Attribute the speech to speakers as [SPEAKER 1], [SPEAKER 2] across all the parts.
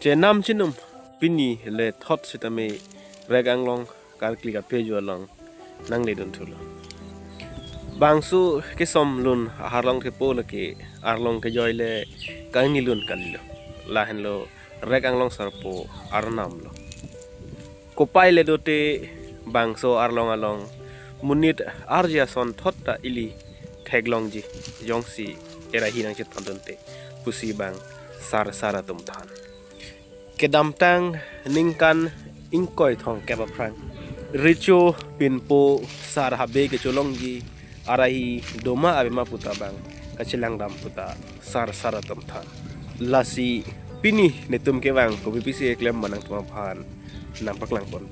[SPEAKER 1] Chenam chinum pini le thought sitame regang long kar klikat peju long nang le dun thulo. Bangsu ke som lun harlong ke pole ke arlong ke joy le kani lun kalilo. Lahen lo regang long sarpo arnam lo. Kopai le dote bangso arlong along munit arja son thotta ili theglong ji yongsi era hinang chit pandunte pusi bang sara tum than. Kedamtang ningkan ingkoi thong kebaprang richo pinpo sar habe ke cholongji arahi doma abema puta bang kachilang dam puta sara tum than lasi pini netum ke bang ko bpc eklem manang tuma phan nampak lang pon.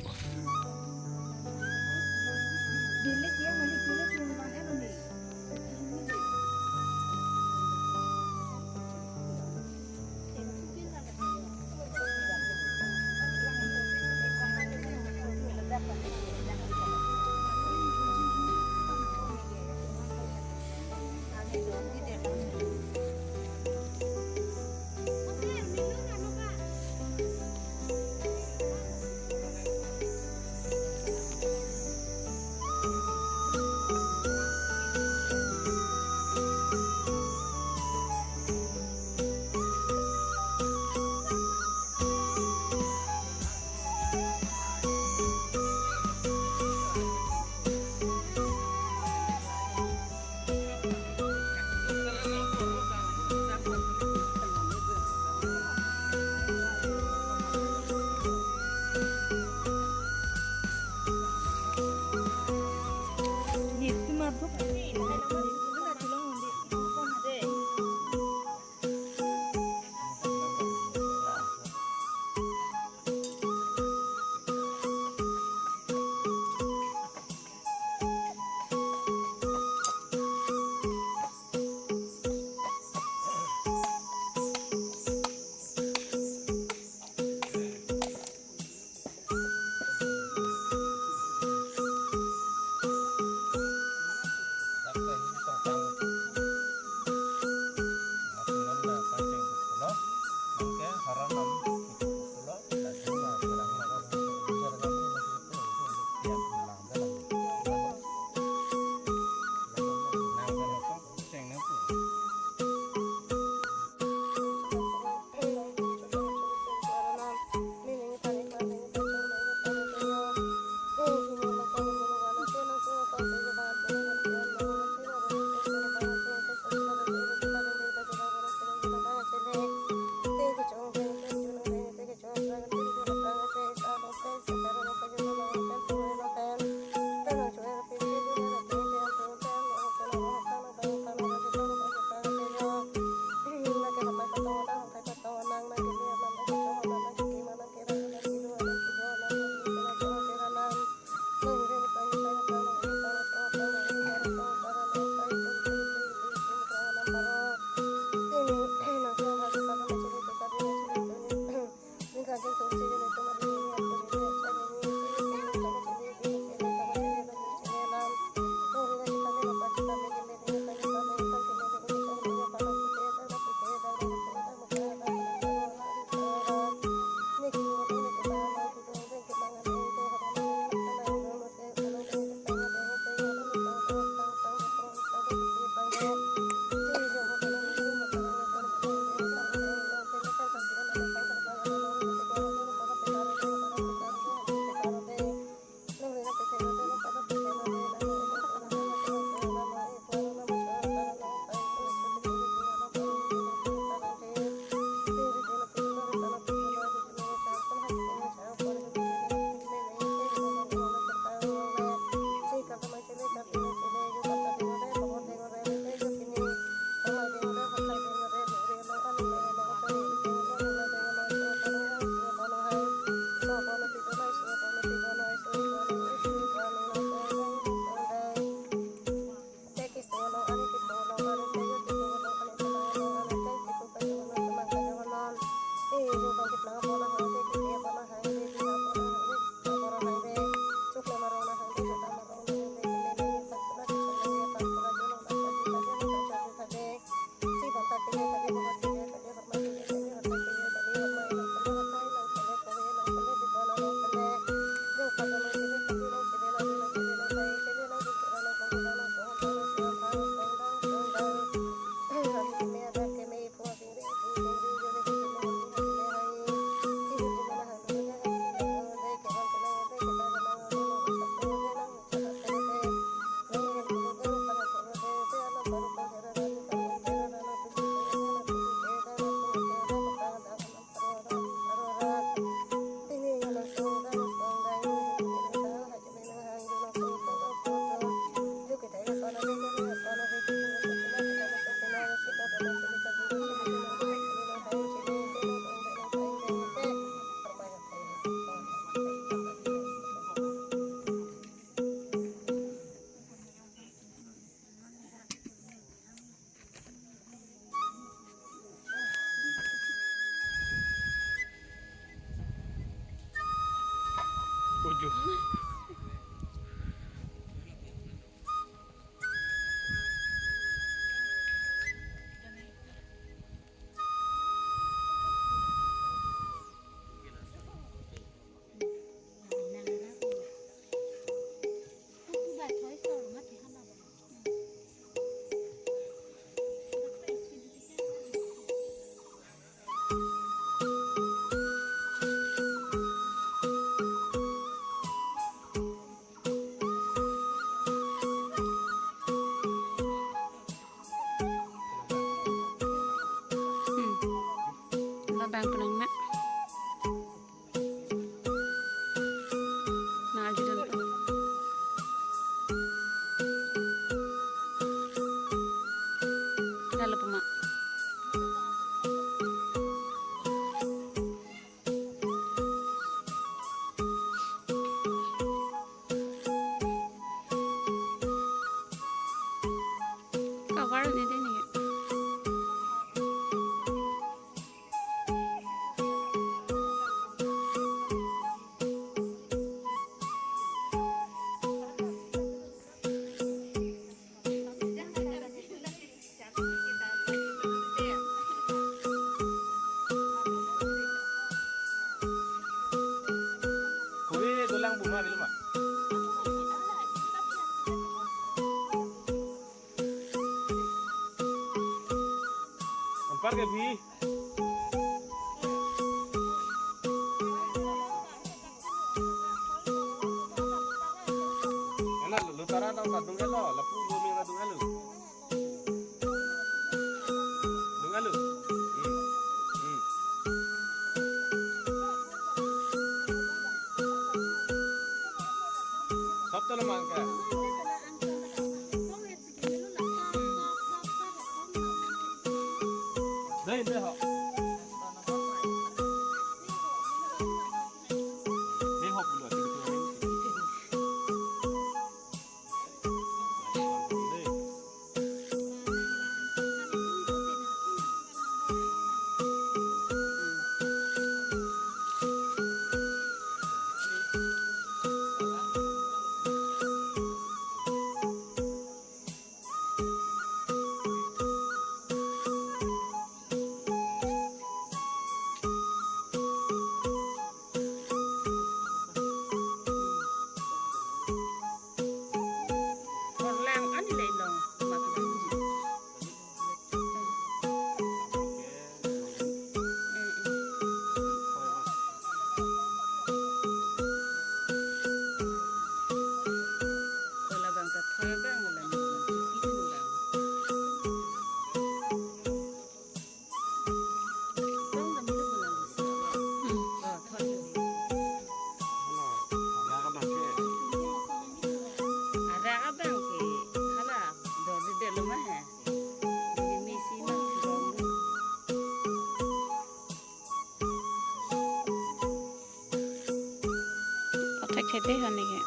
[SPEAKER 1] maju.
[SPEAKER 2] Labang penang nak. Nah, jadi tu. Lalu pemak. Kawar ni deh ni.
[SPEAKER 1] Tulang bunga belum mak? Empar ke bi? Enak lu tara tau tak tunggu lo, lepu lu minta tunggu lu. Tunggu lu. Sab tu lemang ke? Đây đây họ. Đây học buat itu.
[SPEAKER 2] Khete hane ke.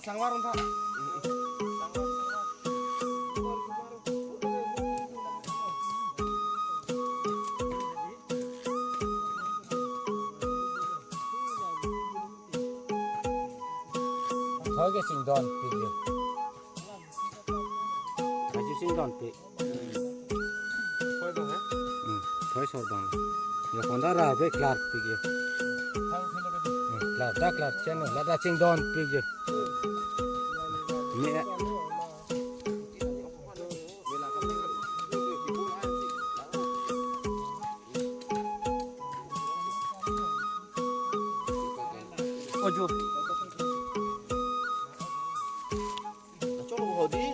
[SPEAKER 3] Sangwarung tak?
[SPEAKER 4] Thôi cái sinh đòn bị được, cái gì sinh đòn bị, thôi sốt đòn, giờ còn đã ra với Clark bị được, Clark đã Clark chân rồi, đã sinh đòn bị được, nhẹ.
[SPEAKER 1] Ojo. Chỗ 어디?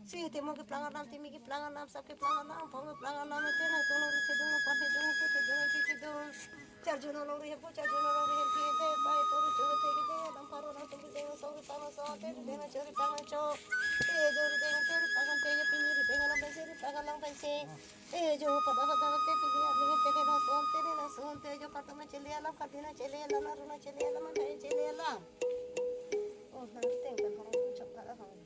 [SPEAKER 5] Si temo ke pelangan nam timi ke pelangan nam sak ke pelangan nam pom ke pelangan nam te na tono ru sedung no pate dung tu te dung ti dung char juno no ri pu char juno no ri ti te pai poru chu te ke te nam paro na tu te so ke tama so te te na chori tama cho te jo ri te te ri pagan te ye pini ri te na ba se ri pagan lang ba se e jo pada pada te ti ya ni te ke na son te jo ka tama chele ala ka dina chele ala na ru na chele ala ma te chele ala oh na te kan ho chak ta ha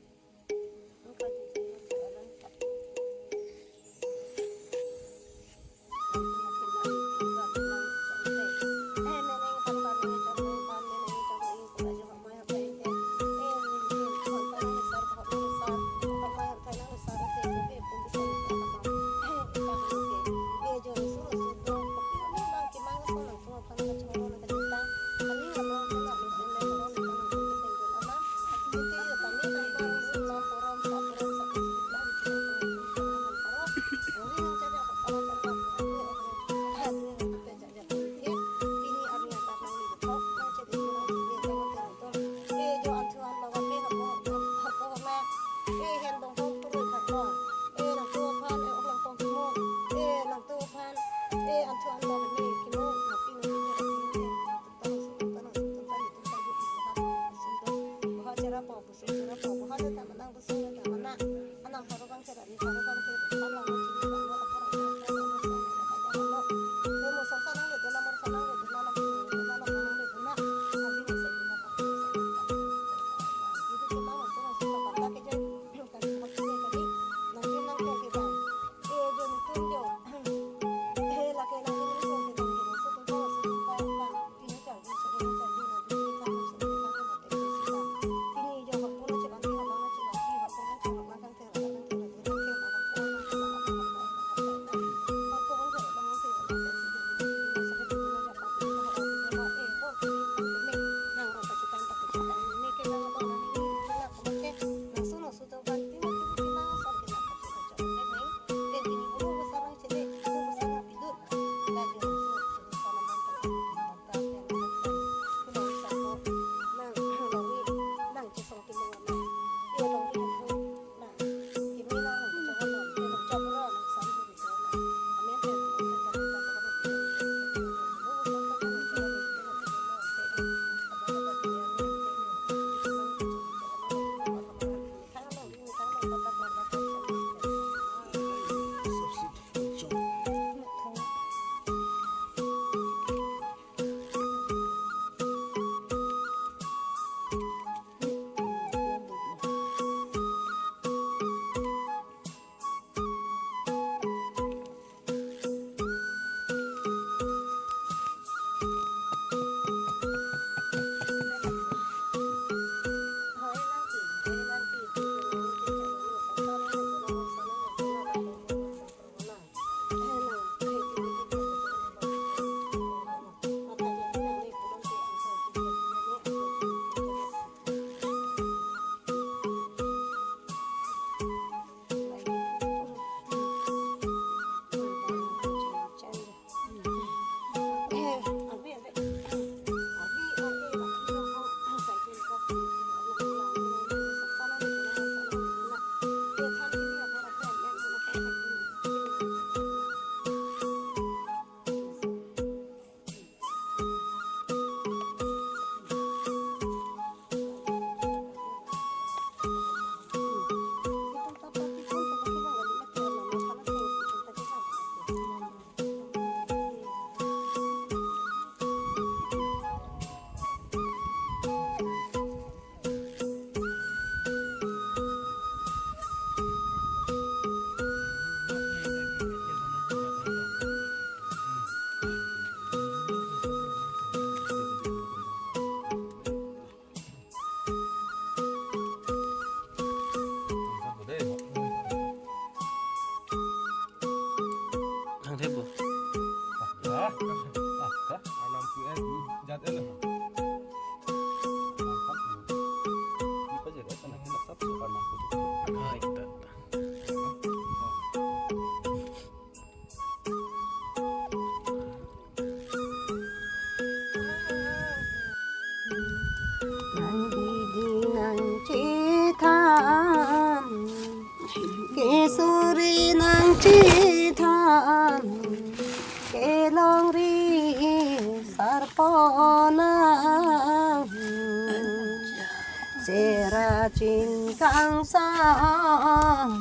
[SPEAKER 5] Seracin kang sang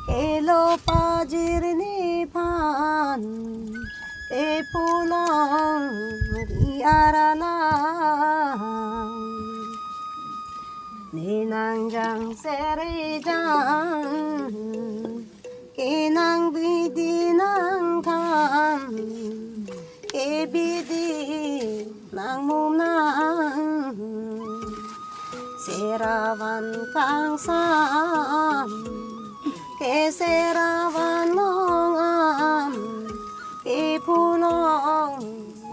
[SPEAKER 5] Elo pajir nipan E pulang diaralang Ninangjang serijang Kinang bidinang tam E bidi nang munang Serawan kang sam Ke serawan mongam Ke pulong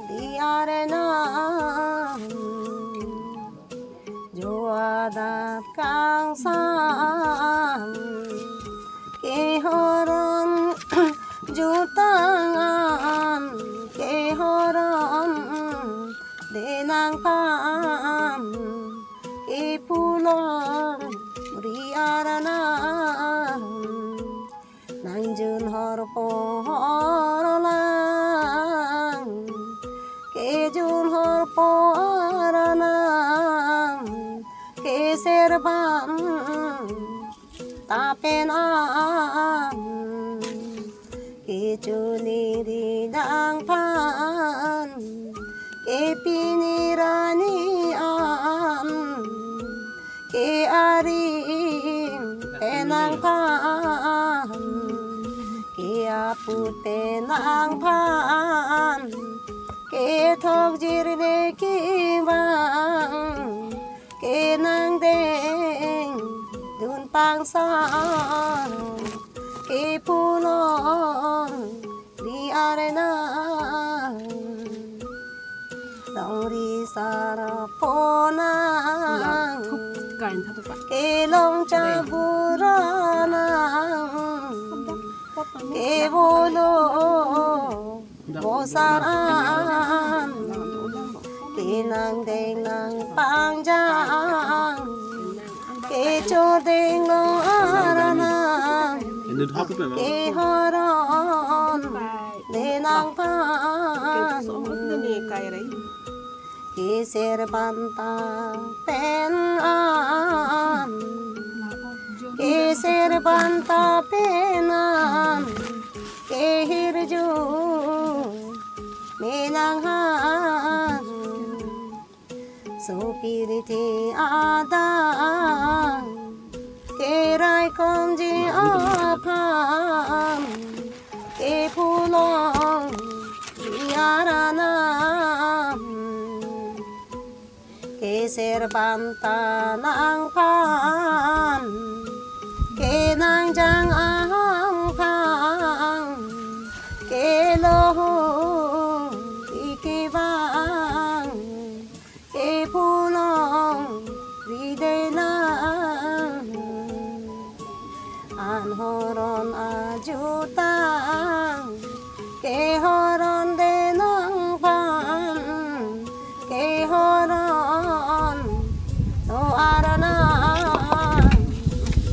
[SPEAKER 5] di arena Joadap kang sam Ke horon jutangan Ke horon denang pam Ipulong riarana Nanjun horpo horolang Kejun horpo aranang Keserban tapenang Kecuni ridang pan Kepinirani Ke aring penang pan Ke aput penang pan Ke thok jirne kibang Ke nang deng dun pang san Ke pulong di arena Dong ri saraponang Kelong caburanang Ke bolo bosaran Kinang deng nang pangjang Ke chodeng lo aranang Ke horon denang pan Ke serbanta penan Ke serbanta penan Ke hirju menanghan Sopiriti adang Ke rai komji apam Ke pulong diaranam Ke serbanta nang pan Ke nang jang aham kang Ke lohong ikibang Ke pulong ridenang Anhoron ajutang Ke horon denang pan Ke horon no arana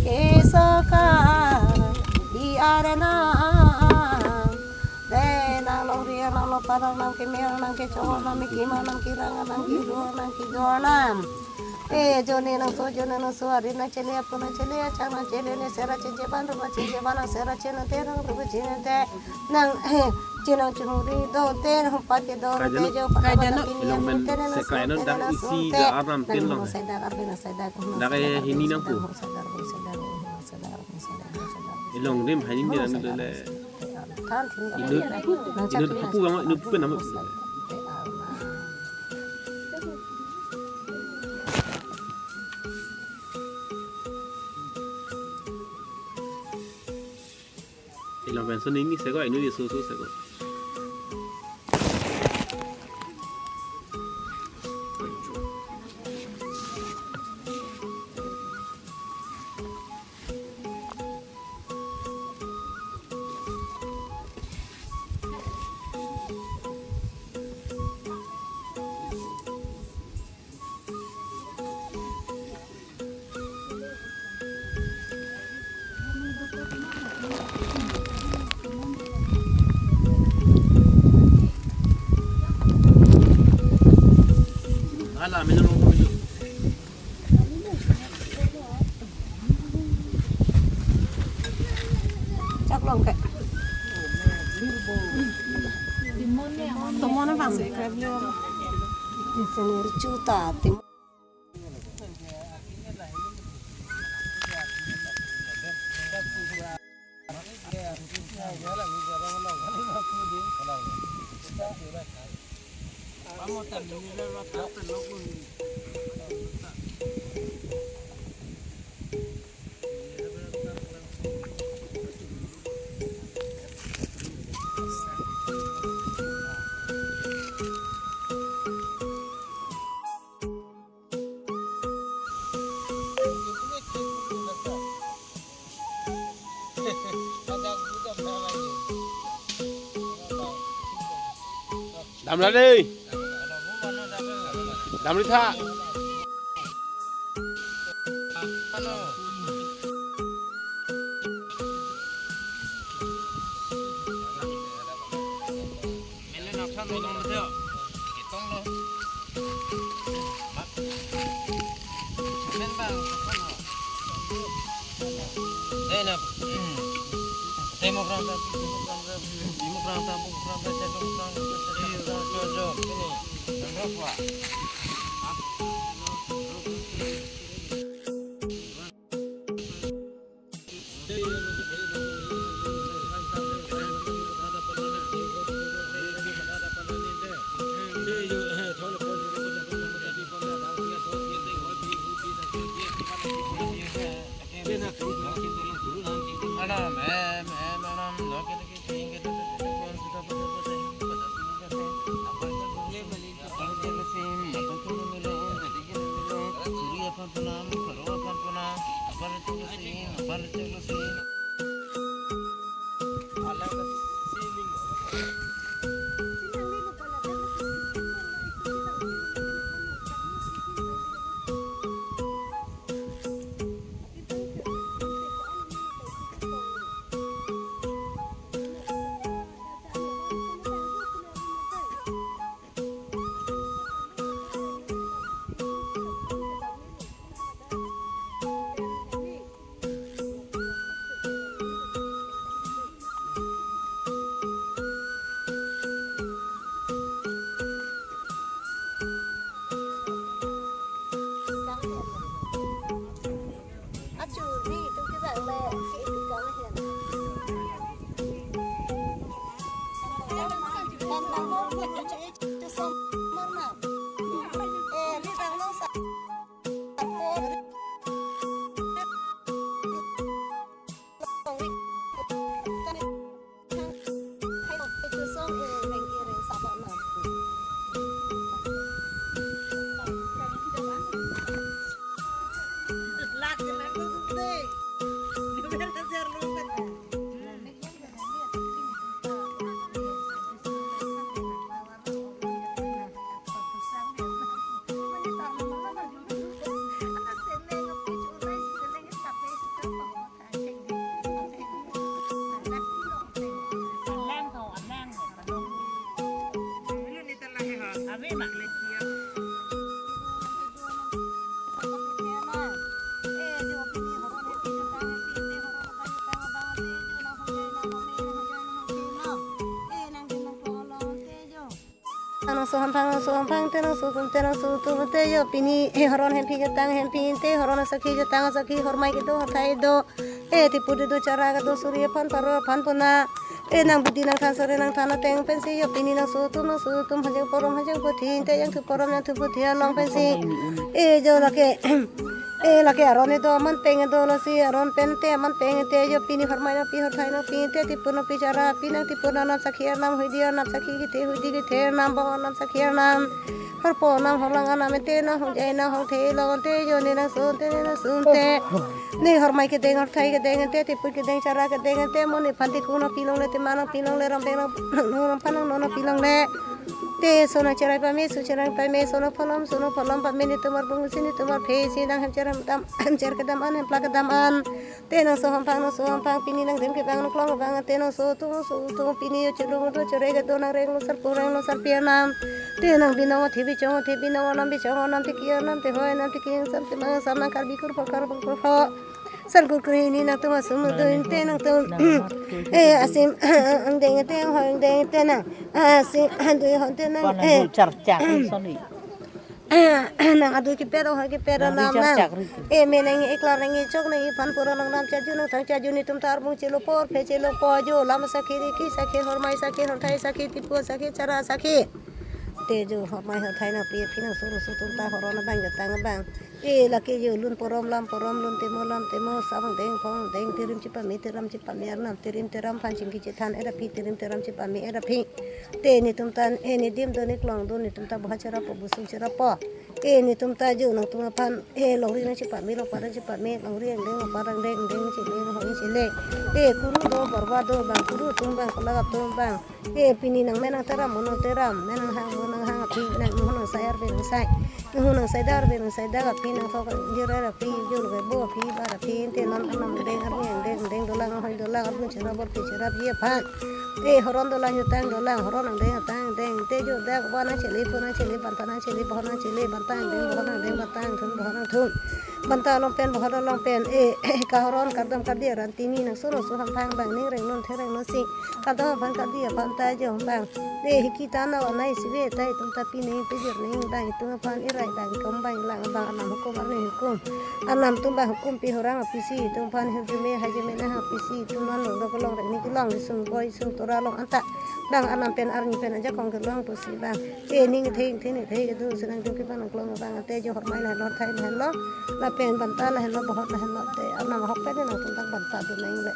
[SPEAKER 5] Ke soka di arana Denang long ria nang lo parang nang ke merang nang ke cowok nang ke kima nang kirangan nang kidua nang kidoanam joni nang so joni nang so ari nang celia pun nang celia cang nang celia ne sera cence ban rupa cence ban nang sera cence te nang rupa cence te nang cinang cunuri do te nang pati do te jo
[SPEAKER 1] Kajano ilong men sekaino dak isi da aram tin long
[SPEAKER 5] sadar arbena sadar
[SPEAKER 1] dak kaya hini nang pu ilong rim hanin dia nang le
[SPEAKER 5] kan tin
[SPEAKER 1] inut pu gang inut pu nama ilong men so ini sego inut dia susu sego
[SPEAKER 5] long kayak. Tomona bang. Di sini juta tim.
[SPEAKER 1] Làm ra đi. Làm đi tha. Soham pang tenang su tu te yo pini horon hempi ketang hempi te horon sakhi ketang sakhi hormai ke do hatai do ti pude do cara ke do surya pan paro pan puna nang budi nang sore nang thana teng pensi yo pini nang su tu hajang porom hajang puthi te yang tu porom yang tu puthi long pensi jo lake aron do man teng do lo si aron pen te man teng te yo pini hormai na pi hotai na pi te ti puno pi cara pinang ti puno nam sakhi nam hoidia nam sakhi ki te nam bo nam sakhi nam harpo nam holang nam te na hojai na ho the lo te yo ne na sun te ni hormai ke deng thai ke deng te ti pu ke deng cara ke deng te mon ni phanti kuno pilong le te manang pilong le ram deng no phanang no pilong le te sono cerai pame su cerai pame sono phalam pame ni tumar bungu sini tumar phe si nang ham cer kedam an plak kedam an te nang soham pang pini nang dem ke bang nang klong bang te nang so tu pini yo celung do cerai ke do nang reng lo sar pianam te nang binong thibi nam bi chong nam te kiya nam te hoi nam te king sam te mang sam nang kar bikur pho
[SPEAKER 5] san kur kri ni nang tu ma sum tu te nang tu asim ang deng te hong deng te nang asim du hong te nang nang adu ki pero ha ki pero nam nang menang iklar nang chok nang pan pura nang nam chaju nang thang chaju ni tum tar bung chelo por pe chelo po jo lam sakhi ki sakhi hormai sakhi horthai sakhi tipu sakhi chara sakhi te jo hormai horthai na pi phi nang suru su tum ta horona bang ja tang bang la ke jo lun porom lun te mo sabang deng tirim chi pa mi tiram chi pa mi nam tiram phan chim ki chi than era phi tirim tiram chi pa mi era phi te ni tum tan ni dim do ni klong do ni tum ta bha chara po bu su chara po ni tum ta jo nang tum phan long ri na chi pa mi lo pa chi pa mi long ri deng pa rang deng chi le ho chi le kuru do barwa do bang kuru tum bang kala tum bang pini nang menang teram mono teram menang hang phi nang mono sayar be sai nang sai dar be nang sai dar phi nang kho jira phi jo lo bo phi ba phi te non nam deng deng do lang hoi do lang bu chira bor phi chira ye phan horon do lang tang do lang horon nang deng te jo da ba na cheli pu na cheli ban ta na cheli ba na cheli ban ta deng ba tang thun ba na thun ban ta long pen ba long pen ka horon ka dam ka dia ran tini nang so ham phang bang ni reng non the reng non si ka dam ban ka dia ban ta jo bang kita na wa nai si ve tai tum ta pi nei pe jer nei bang tu pan irai bang kom bang lang bang anam hukum arne hukum anam tum bang hukum pi horang pi si tum pan he jume ha jume na ha pi si tum nan lo ko long reng ni ki long sung boy sung tora long anta bang anam pen arni pen aja kong ke long pu si bang ni the ke du senang tu ki ban klong bang te jo hormai la lor thai la lo la pen ban ta la lo bahot la te anam hok pe na tum tang ban ta du nei le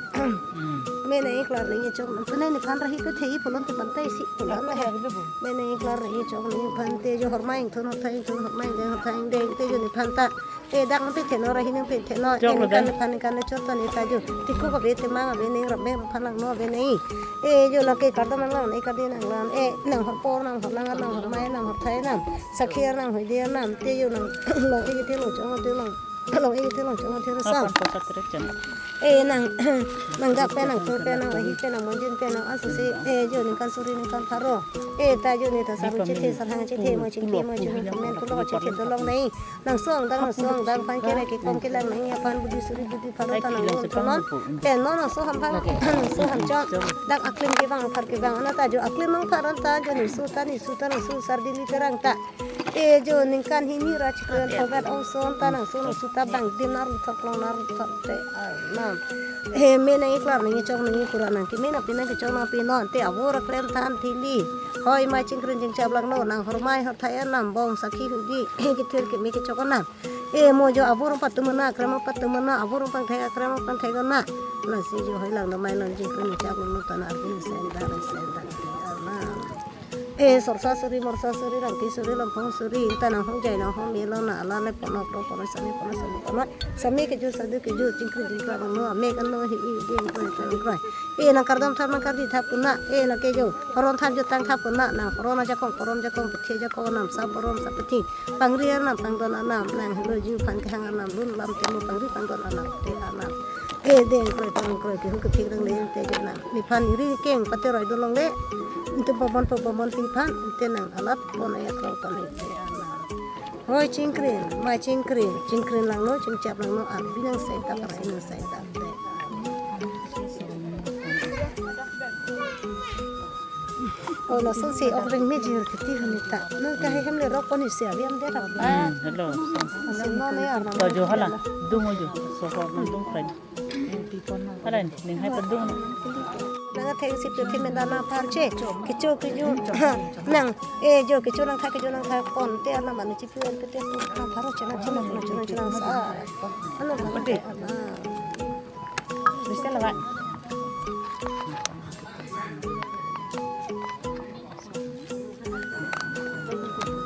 [SPEAKER 5] me nei klar nei chok na ne pan rahi pe thei pulon te ban tai si pulon me nei klar nei chok nei pan te jo hormai thon thai hormai deng te jo ni pan ta dang pe the no rahi ne pe the no kan chot ta ni ta jo tikku ko be te ma be nei rab me pan lang no be nei jo la ke kar da man lang nei ka de nang lam nang hor por nang hor lang nang hor mai nang hor thai nang sakhir nang hoi dia nam te jo nang lo ke te lo chong te lo long te lo chong te sa nang ga pe nang tu pe nang hi pe nang monjin pe nang asu si jo ni kan suri ni kan tharo ta jo ni ta sa chi the sa hang chi the mo chi ki mo chi ni men ku lo chi the do long nei nang song dang pan ke ki kom ke lang nei pan budi suri budi phalo ta nang non non pe no no so ham phang so ham chon dak aklim ke bang phar ke bang ana ta jo aklim mang pharan ta jo ni su sar di ni terang ta jo ning kan hi ni ra chi kan thobat ong son ta nang su ta bang din nar thak long nar thak te na me nang iklar nang chong nang pura nang ki me na pin nang chong nang pin non te avor klem tan thili hoi mai chingkren jing chab lang no nang hormai hor thai nam bong sakhi hudi ki thir ki me ki chok na mo jo avor patumana krama patumana avor pang thai krama pang thai na na si jo hoi lang no mai non chingkren chab lang no tan ar bin sen da na sorsa suri morsa suri rangki suri lampong suri tanang hong jai nang hong melo na ala le ponok dong pono sami sami ke ju sadu ke ju chingkri jingkra no me kan no hi koi nang kardam thar nang kardi thap kuna na ke ju horon than ju tang thap kuna nang horona jakong porom jakong pthi jakong nam sa porom sa pthi pangri nam pangdon anam nang lo ju phan ka hang anam lun lam te mo pangri pangdon anam te anam deng koi ke hu ke thik dang le te ju na mi phan ri keng pate roi do long le itu babon pimpan itu nang alat pon ayat lautan itu hoi cingkrin lang no cingcap lang no binang saya tak pernah ini saya tak lo so si orang meji keti hanita no kahe hamle rok pon isi abi am dera
[SPEAKER 6] hello
[SPEAKER 5] no me arna
[SPEAKER 6] to jo hala dung jo so ko dung friend halan ning hai padung
[SPEAKER 5] nang theng sip tu thimen dana parche kicho kijo nang jo kicho nang tha pon te ana man chi pu te nang pharo chana sa ano ba de
[SPEAKER 6] bisa lah pak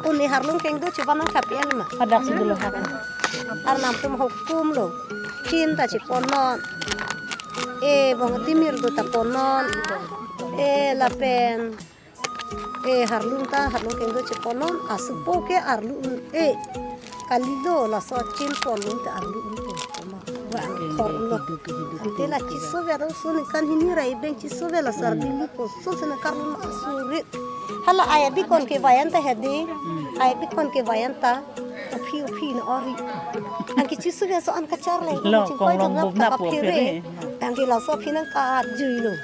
[SPEAKER 5] uni harlung keng do coba nang kapi ani ma
[SPEAKER 6] hadak si dulu hakan
[SPEAKER 5] arnam tum hukum lo cinta ci ponon bong timir do ta ponon lapen harlung keng do ci ponon asupo ke arlun Kalido la so chin polun ta arlu untu ma wa korlo ante la chiso vero sun kan hini rai ben chiso vela sardi lu ko so sana karun asurit hala aya bi kon ke vayanta hedi aya bi kon ke vayanta phi na ori angki chiso ve so an ka char lai
[SPEAKER 6] Lo,
[SPEAKER 5] chin
[SPEAKER 6] kong
[SPEAKER 5] koi
[SPEAKER 6] long
[SPEAKER 5] dong
[SPEAKER 6] bub na
[SPEAKER 5] ka
[SPEAKER 6] po
[SPEAKER 5] phire
[SPEAKER 6] pire.
[SPEAKER 5] angki la so phi na ka jui lo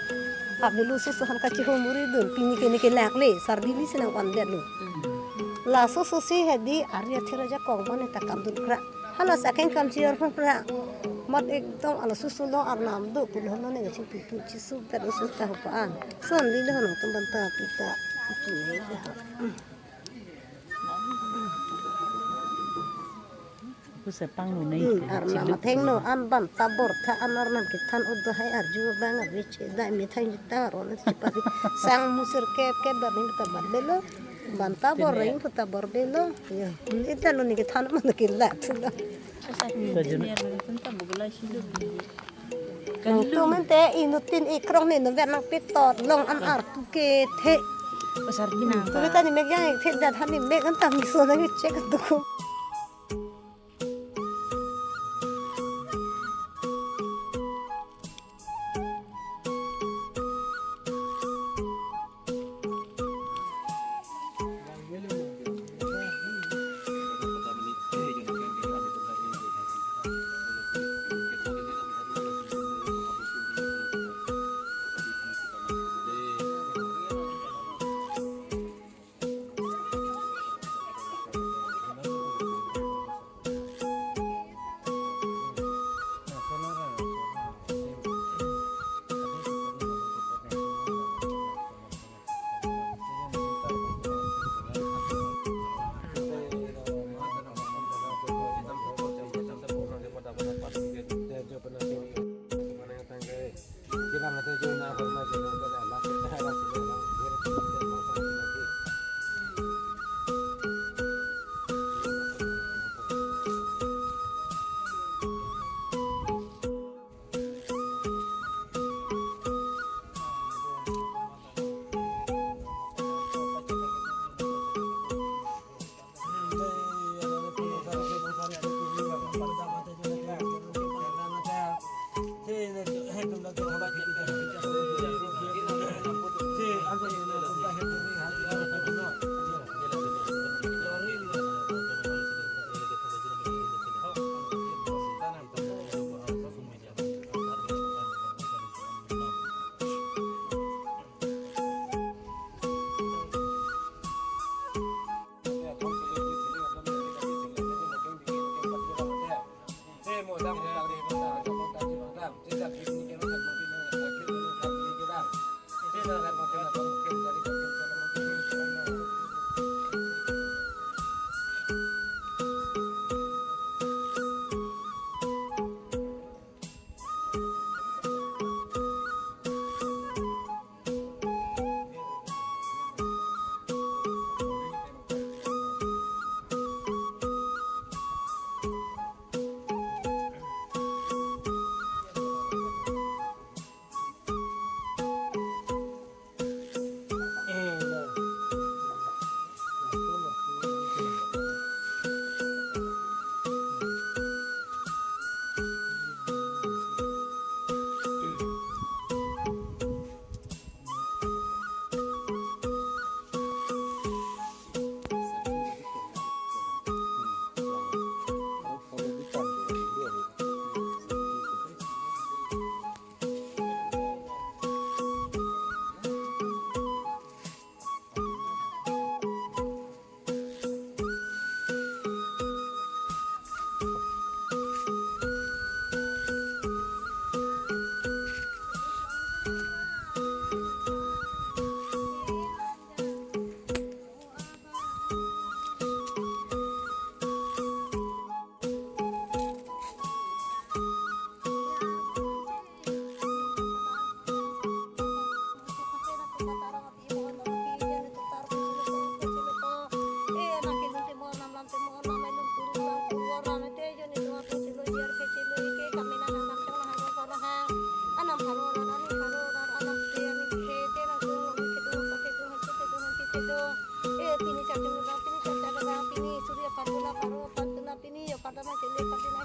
[SPEAKER 5] abelu so so han ka chi ho muri dun pini ke lak le sardi li sina wan de lo la so si hedi arya thira ja kong mane ta kam dun kra hala saken kam chi or pra mat ekdom ala susu lo ar nam do pul hono ne chi pu chi su per su ta pa an son li le hono tum banta pita chi ne
[SPEAKER 6] Ku sepang nu nei.
[SPEAKER 5] ar nam theng no an ban ta bor tha an ar nam ki than ud hai ar ju bang ar vi che da mi thang ta ro ne chi pa sang musir ke bar ni ta ban le lo ban ta bor ring ta bor be lo ya ita lo ni ki than man ki la tu lo tu men te inutin ikrong ni no ver nang pitot long an ar tu ke the
[SPEAKER 2] Pasar binang.
[SPEAKER 5] tu ta ni me yang the da than ni me kan ta mi so na ki check tu ko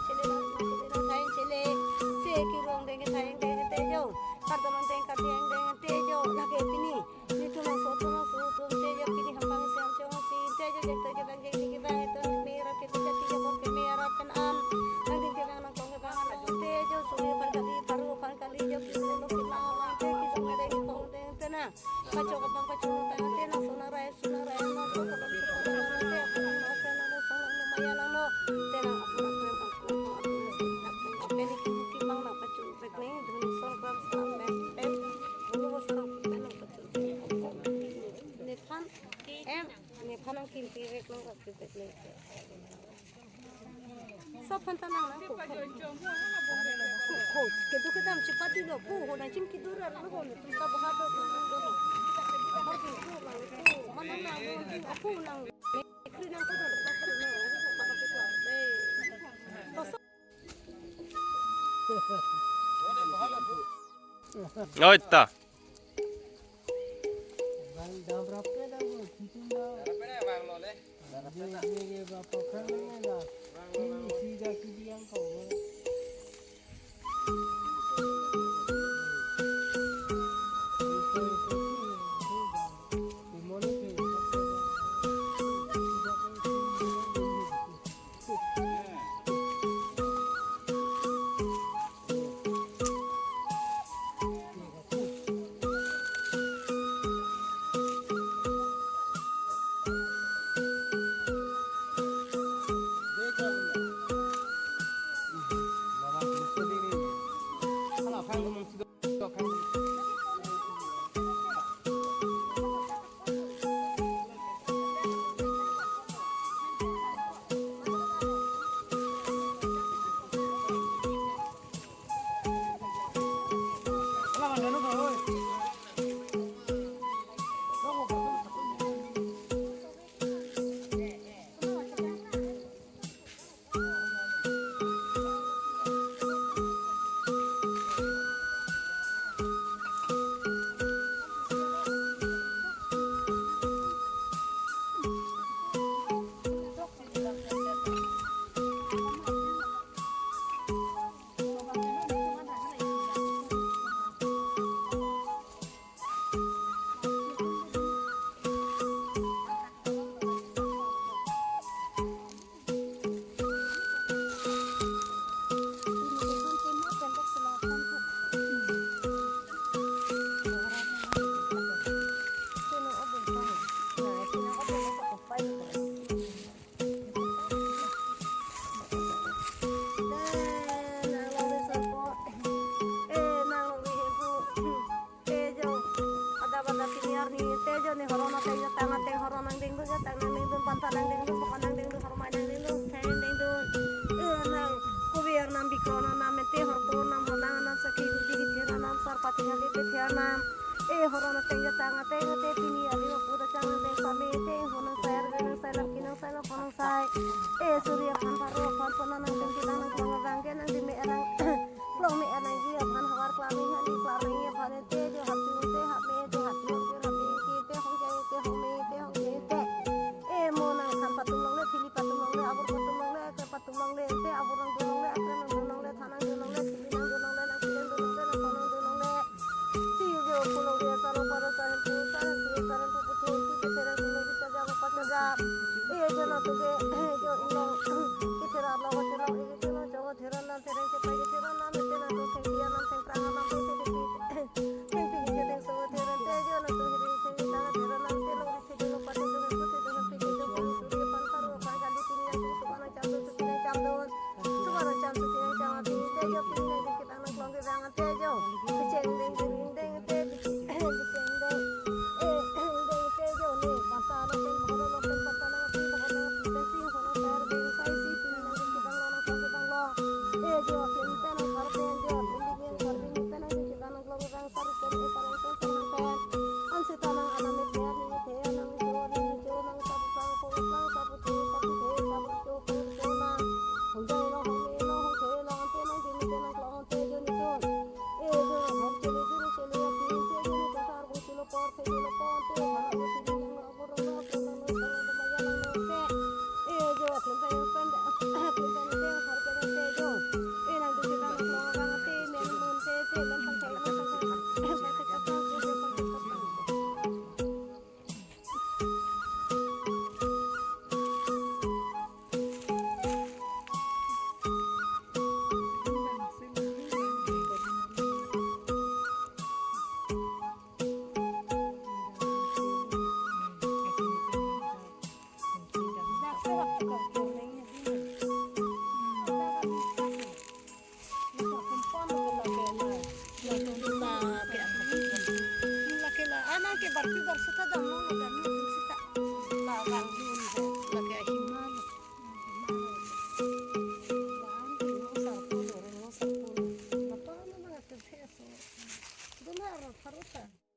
[SPEAKER 5] chele na thain chele se ki rong deng thain deng te jo kardaman deng kadeng deng te jo lage pini ni tu na so tu te jo pini hampang se am chong si te jo jek te jo bang jek ki bang to mera ke te ti jo ke mera pen am nang ding ke bang nang kong ke bang na te jo so ye par kali paru par kali jo ki lo ki na la te ki so me deng kong deng te na pacho ka bang pacho ta te na so na rai na so ko bang ko na te ko na te na no so na maya na no te na apna peni ki bang na pacho pe kle dhuni so kram sa me pe bulu bo sa pe na pacho ne phan em ne phan ang kin ti re klo ka pe kle सब फंता ना ना को के दुख दम चपाती लो को हो ना चिन की दूर रो को तुम सब हाथ दो दो और की को मन ना को ना क्री ना को दो
[SPEAKER 1] Oi ta.
[SPEAKER 5] Iya, Farusa.